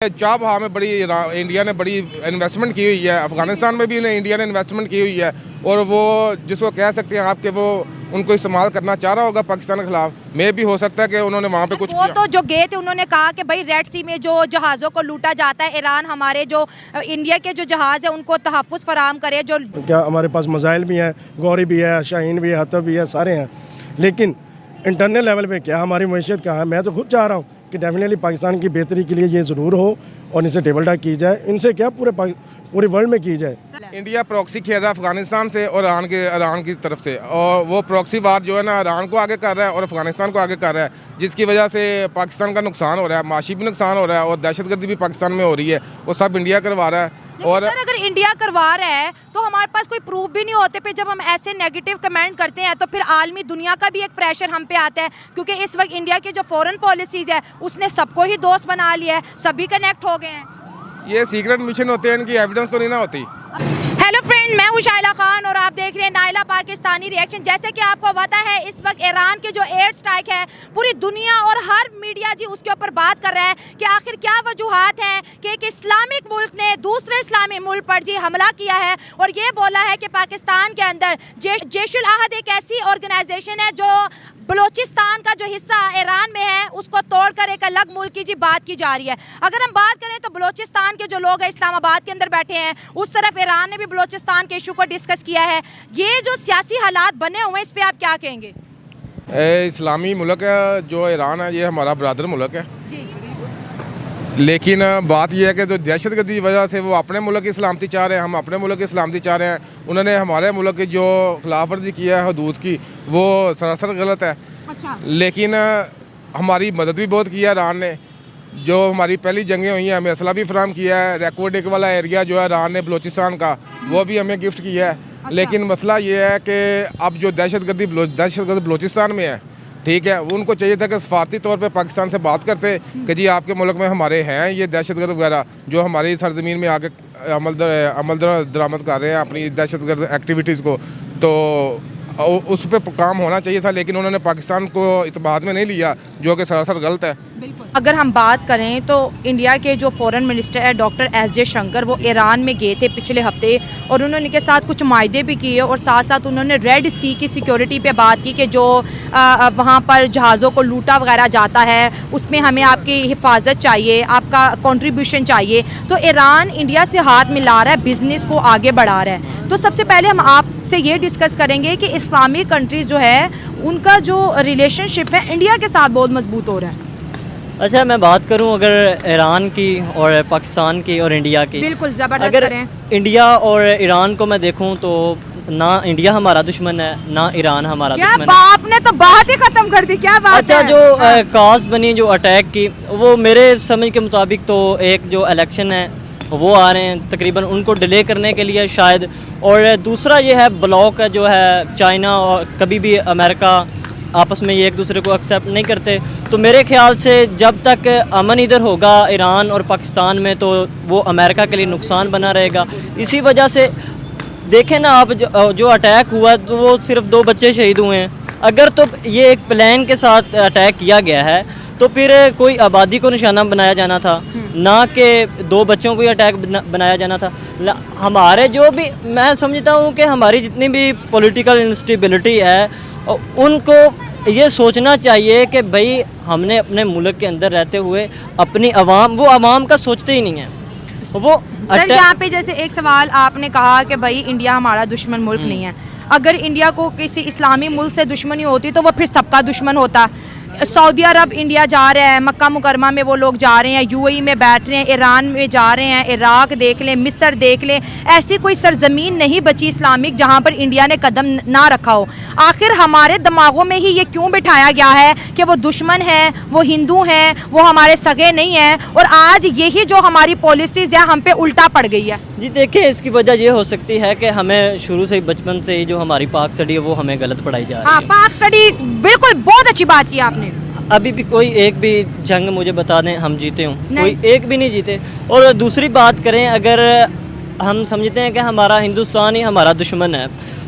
चाह बहा में बड़ी इंडिया ने बड़ी इन्वेस्टमेंट की हुई है, अफगानिस्तान में भी इंडिया ने इन्वेस्टमेंट की हुई है और वो जिसको कह सकते हैं आपके वो उनको इस्तेमाल करना चाह रहा होगा पाकिस्तान के खिलाफ। में भी हो सकता है कि उन्होंने वहाँ पे कुछ वो किया। तो जो गए थे उन्होंने कहा कि भाई रेड सी में जो जहाज़ों को लूटा जाता है, ईरान हमारे जो इंडिया के जो जहाज़ है उनको तहफ़्फ़ुज़ फराहम करे। जो क्या हमारे पास मिसाइल भी हैं, गौरी भी है, शाहीन भी है, हतब भी है, सारे हैं, लेकिन इंटरनल लेवल पे क्या हमारी मैशियत कहाँ है। मैं तो खुद चाह रहा हूँ कि डेफिनेटली पाकिस्तान की बेहतरी के लिए ये ज़रूर हो और इनसे टेबल टॉक की जाए। इनसे क्या पूरे वर्ल्ड में की जाए। इंडिया प्रॉक्सी खेल रहा है अफगानिस्तान से और ईरान की तरफ से, और वो प्रॉक्सी वार जो है ना ईरान को आगे कर रहा है और अफगानिस्तान को आगे कर रहा है, जिसकी वजह से पाकिस्तान का नुकसान हो रहा है, माशी भी नुकसान हो रहा है और दहशतगर्दी भी पाकिस्तान में हो रही है। वो सब इंडिया करवा रहा है। और सर अगर इंडिया करवा रहा है तो हमारे पास कोई प्रूफ भी नहीं होते पे जब हम ऐसे नेगेटिव कमेंट करते हैं तो फिर आलमी दुनिया का भी एक प्रेशर हम पे आता है, क्योंकि इस वक्त इंडिया की जो फॉरेन पॉलिसीज़ है उसने सबको ही दोस्त बना लिया है, सभी कनेक्ट हो गए हैं। ये सीक्रेट मिशन होते हैं, इनकी एविडेंस तो नहीं ना होती। हेलो फ्रेंड, मैं हूं शाइला खान और आप देख रहे हैं नाइला पाकिस्तानी रिएक्शन। जैसे कि आपको पता है इस वक्त ईरान के जो एयर स्ट्राइक है पूरी दुनिया और हर मीडिया जी उसके ऊपर बात कर रहा है कि आखिर क्या वजूहात हैं कि एक इस्लामिक मुल्क ने दूसरे इस्लामी मुल्क पर जी हमला किया है और ये बोला है कि पाकिस्तान के अंदर जैशुल अहद एक ऐसी ऑर्गेनाइजेशन है जो बलोचिस्तान का जो हिस्सा ईरान में है उसको तोड़कर एक अलग मुल्क की जी बात की जा रही है। अगर हम बात करें तो बलोचिस्तान के जो लोग हैं इस्लामाबाद के अंदर बैठे हैं, उस तरफ ईरान ने भी बलोचिस्तान के इशू को डिस्कस किया है। ये जो सियासी हालात बने हुए हैं इस पर आप क्या कहेंगे? इस्लामी मुल्क है जो ईरान है, ये हमारा ब्रादर मुल्क है जी। लेकिन बात यह है कि जो दहशतगर्दी की वजह से वो अपने मुल्क की सलामती चाह रहे हैं, हम अपने मुल्क की सलामती चाह रहे हैं। उन्होंने हमारे मुल्क की जो खिलाफ वर्जी किया है हदूद की वो सरासर गलत है। अच्छा। लेकिन हमारी मदद भी बहुत की है ईरान ने। जो हमारी पहली जंगें हुई हैं हमें असला भी फराहम किया है। रेकोडिक वाला एरिया जो है ईरान ने बलोचिस्तान का वो भी हमें गिफ्ट किया है। लेकिन मसला ये है कि अब जो दहशतगर्द बलोचिस्तान में है, ठीक है, उनको चाहिए था कि सफारती तौर पे पाकिस्तान से बात करते कि जी आपके मुल्क में हमारे हैं ये दहशतगर्द वगैरह जो हमारी सरजमीन में आके अमल दरामद कर रहे हैं अपनी दहशतगर्द एक्टिविटीज़ को, तो उस पर काम होना चाहिए था। लेकिन उन्होंने पाकिस्तान को इत्मीनान में नहीं लिया, जो कि सरासर गलत है। अगर हम बात करें तो इंडिया के जो फॉरेन मिनिस्टर है डॉक्टर एस जयशंकर, वो ईरान में गए थे पिछले हफ्ते और उन्होंने इनके साथ कुछ मायदे भी किए और साथ साथ उन्होंने रेड सी की सिक्योरिटी पे बात की कि जो वहाँ पर जहाज़ों को लूटा वगैरह जाता है उसमें हमें आपकी हिफाजत चाहिए, आपका कंट्रीब्यूशन चाहिए। तो ईरान इंडिया से हाथ मिला रहा है, बिज़नेस को आगे बढ़ा रहा है। तो सबसे पहले हम आपसे ये डिस्कस करेंगे कि इस्लामिक कंट्रीज़ जो है उनका जो रिलेशनशिप है इंडिया के साथ बहुत मजबूत हो रहा है। अच्छा, मैं बात करूं अगर ईरान की और पाकिस्तान की और इंडिया की, बिल्कुल ज़बरदस्त अगर करें। इंडिया और ईरान को मैं देखूं तो ना इंडिया हमारा दुश्मन है ना ईरान हमारा दुश्मन है। आपने तो बात ही खत्म कर दी, क्या बात अच्छा है? जो काज बनी जो अटैक की, वो मेरे समझ के मुताबिक तो एक जो इलेक्शन है वो आ रहे हैं तकरीबन उनको डिले करने के लिए शायद, और दूसरा ये है ब्लॉक जो है चाइना और कभी भी अमेरिका आपस में ये एक दूसरे को एक्सेप्ट नहीं करते। तो मेरे ख्याल से जब तक अमन इधर होगा ईरान और पाकिस्तान में तो वो अमेरिका के लिए नुकसान बना रहेगा। इसी वजह से देखें ना आप, जो अटैक हुआ तो वो सिर्फ 2 बच्चे शहीद हुए हैं। अगर तो ये एक प्लान के साथ अटैक किया गया है तो फिर कोई आबादी को निशाना बनाया जाना था, ना कि 2 बच्चों को ही अटैक बनाया जाना था। हमारे जो भी, मैं समझता हूँ कि हमारी जितनी भी पॉलिटिकल इंस्टेबिलिटी है उनको ये सोचना चाहिए कि भाई हमने अपने मुल्क के अंदर रहते हुए अपनी आवाम, वो आवाम का सोचते ही नहीं है वो। सर यहाँ पे जैसे एक सवाल आपने कहा कि भाई इंडिया हमारा दुश्मन मुल्क नहीं है। अगर इंडिया को किसी इस्लामी मुल्क से दुश्मनी होती तो वो फिर सबका दुश्मन होता। सऊदी अरब इंडिया जा रहा है, मक्का मुकरमा में वो लोग जा रहे हैं, यूएई में बैठ रहे हैं, ईरान में जा रहे हैं, इराक देख लें, मिस्र देख लें, ऐसी कोई सरजमीन नहीं बची इस्लामिक जहाँ पर इंडिया ने कदम ना रखा हो। आखिर हमारे दिमागों में ही ये क्यों बिठाया गया है कि वो दुश्मन हैं, वो हिंदू हैं, वो हमारे सगे नहीं हैं, और आज यही जो हमारी पॉलिसीज़ है हम पे उल्टा पड़ गई है? जी देखिए, इसकी वजह ये हो सकती है कि हमें शुरू से ही बचपन से ही जो हमारी पाक स्टडी है वो हमें गलत पढ़ाई जा रही है। पाक स्टडी, बिल्कुल बहुत अच्छी बात की आपने। अभी भी कोई एक भी जंग मुझे बता दें हम जीते हों, कोई एक भी नहीं जीते। और दूसरी बात करें, अगर हम समझते हैं कि हमारा हिंदुस्तान ही हमारा दुश्मन है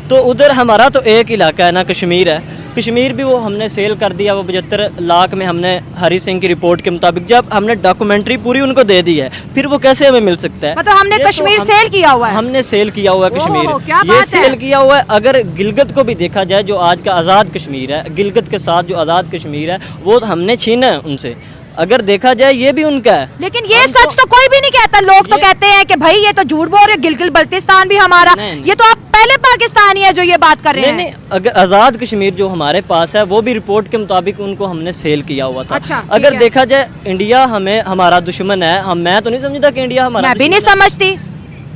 तो उधर हमारा तो एक इलाका है ना, कश्मीर है, कश्मीर भी वो हमने सेल कर दिया, वो 75 लाख में हमने हरी सिंह की रिपोर्ट के मुताबिक, जब हमने डॉक्यूमेंट्री पूरी उनको दे दी है, फिर वो कैसे हमें मिल सकता है? मतलब हमने ये तो कश्मीर सेल किया हुआ है। हमने सेल किया हुआ है ओहो, कश्मीर, क्या ये बात है। सेल किया हुआ है। अगर गिलगित को भी देखा जाए, जो आज का आज़ाद कश्मीर है, गिलगित के साथ जो आज़ाद कश्मीर है वो हमने छीना है उनसे। अगर देखा जाए ये भी उनका है। लेकिन ये सच तो कोई भी नहीं कहता, लोग तो कहते हैं कि भाई ये तो झूठ बोल रहे, गिलगित बल्तिस्तान भी हमारा। नहीं। ये तो आप पहले पाकिस्तानी है जो ये बात कर रहे नहीं हैं। नहीं, अगर आज़ाद कश्मीर जो हमारे पास है वो भी रिपोर्ट के मुताबिक उनको हमने सेल किया हुआ था। अच्छा, ठीक अगर है। देखा जाए इंडिया हमें हमारा दुश्मन है, मैं तो नहीं समझता कि इंडिया हमारा मैं भी नहीं दुश्मन है। समझती।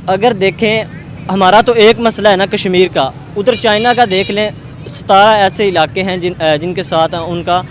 अगर देखें हमारा तो एक मसला है ना कश्मीर का, उधर चाइना का देख लें, 17 ऐसे इलाके हैं जिनके साथ उनका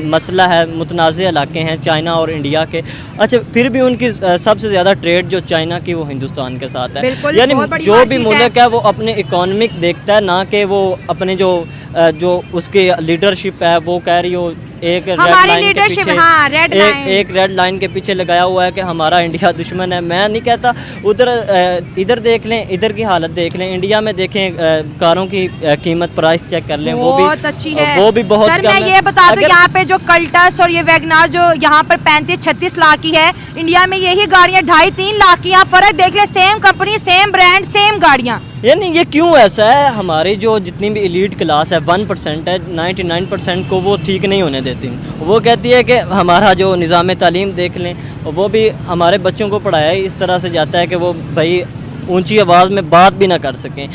मसला है, मुतनाज़ इलाके हैं चाइना और इंडिया के। अच्छा, फिर भी उनकी सबसे ज़्यादा ट्रेड जो चाइना की वो हिंदुस्तान के साथ है। बिल्कुल, यानी बहुत बड़ी जो बात भी ठीक है। मुल्क है वो अपने इकोनॉमिक देखता है, ना कि वो अपने जो उसकी लीडरशिप है वो कह रही हो एक रेड हमारी लाइन के leadership, पीछे, हाँ, रेड लाइन। एक रेड लाइन के पीछे लगाया हुआ है कि हमारा इंडिया दुश्मन है। मैं नहीं कहता। उधर इधर देख लें, इधर की हालत देख लें, इंडिया में देखें कारों की कीमत प्राइस चेक कर लें, वो बहुत अच्छी है। वो भी बहुत सर कम मैं है। ये बता दूं, अगर- यहाँ पे जो कल्टस और ये वैगनार जो यहाँ पर 35-36 लाख की है, इंडिया में यही गाड़ियाँ 2.5-3 लाख की। आप फर्क देख ले, same company, same brand, same गाड़ियाँ। यानी ये क्यों ऐसा है? हमारी जो जितनी भी एलीट क्लास है 1% है, 99% को वो ठीक नहीं होने देती। वो कहती है कि हमारा जो निज़ाम तालीम देख लें, वो भी हमारे बच्चों को पढ़ाया इस तरह से जाता है कि वो भाई ऊंची आवाज़ में बात भी ना कर सकें।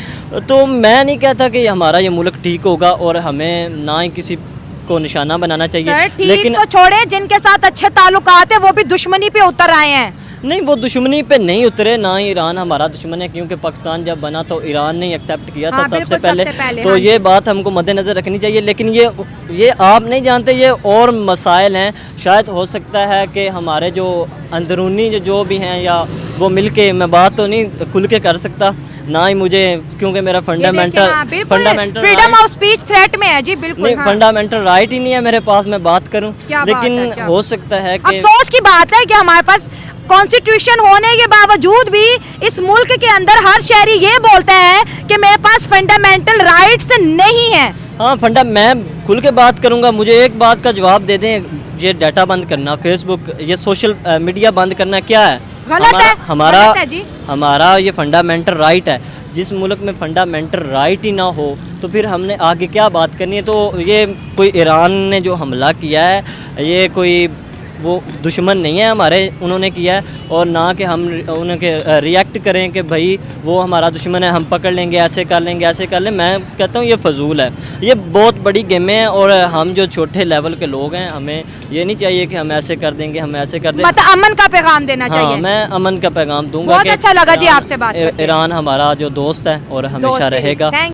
तो मैं नहीं कहता कि हमारा ये मुल्क ठीक होगा और हमें ना ही किसी को निशाना बनाना चाहिए। सर ठीक लेकिन तो छोड़े, जिनके साथ अच्छे ताल्लुकात है वो भी दुश्मनी पे उतर आए हैं। नहीं, वो दुश्मनी पे नहीं उतरे, ना ही ईरान हमारा दुश्मन है, क्योंकि पाकिस्तान जब बना तो ईरान ने एक्सेप्ट किया था हाँ, सबसे बिल्कुल, पहले। सबसे पहले, तो हाँ ये बात हमको मद्देनज़र रखनी चाहिए। लेकिन ये आप नहीं जानते, ये और मसाइल हैं। शायद हो सकता है कि हमारे जो अंदरूनी जो भी हैं, या वो मिलके, मैं बात तो नहीं खुल के कर सकता, ना ही मुझे, क्योंकि मेरा fundamental freedom of speech threat में है जी। बिल्कुल नहीं, हाँ। फंडामेंटल राइट ही नहीं है मेरे पास, मैं बात करूं। क्या बात है, लेकिन क्या हो सकता है कि अफसोस की बात है कि हमारे पास कॉन्स्टिट्यूशन होने के बावजूद भी इस मुल्क के अंदर हर शहरी ये बोलता है कि मेरे पास फंडामेंटल राइट्स नहीं है। हाँ, मैं खुल के बात करूंगा। मुझे एक बात का जवाब दे दें, ये डाटा बंद करना, फेसबुक, ये सोशल मीडिया बंद करना क्या है? गलत है, हमारा गलत है जी। हमारा ये फंडामेंटल राइट है। जिस मुल्क में फंडामेंटल राइट ही ना हो तो फिर हमने आगे क्या बात करनी है? तो ये कोई ईरान ने जो हमला किया है, ये कोई वो दुश्मन नहीं है हमारे, उन्होंने किया है। और ना कि हम उनके रिएक्ट करें कि भाई वो हमारा दुश्मन है, हम पकड़ लेंगे, ऐसे कर लेंगे, ऐसे कर लें। मैं कहता हूँ ये फजूल है, ये बहुत बड़ी गेमें हैं। और हम जो छोटे लेवल के लोग हैं, हमें ये नहीं चाहिए कि हम ऐसे कर देंगे, हम ऐसे कर देंगे। मतलब अमन का पैगाम देना हाँ, चाहिए। मैं अमन का पैगाम दूंगा। बहुत कि अच्छा लगा जी आपसे बात करके। ईरान हमारा जो दोस्त है और हमेशा दोस्त है। रहेगा। Thank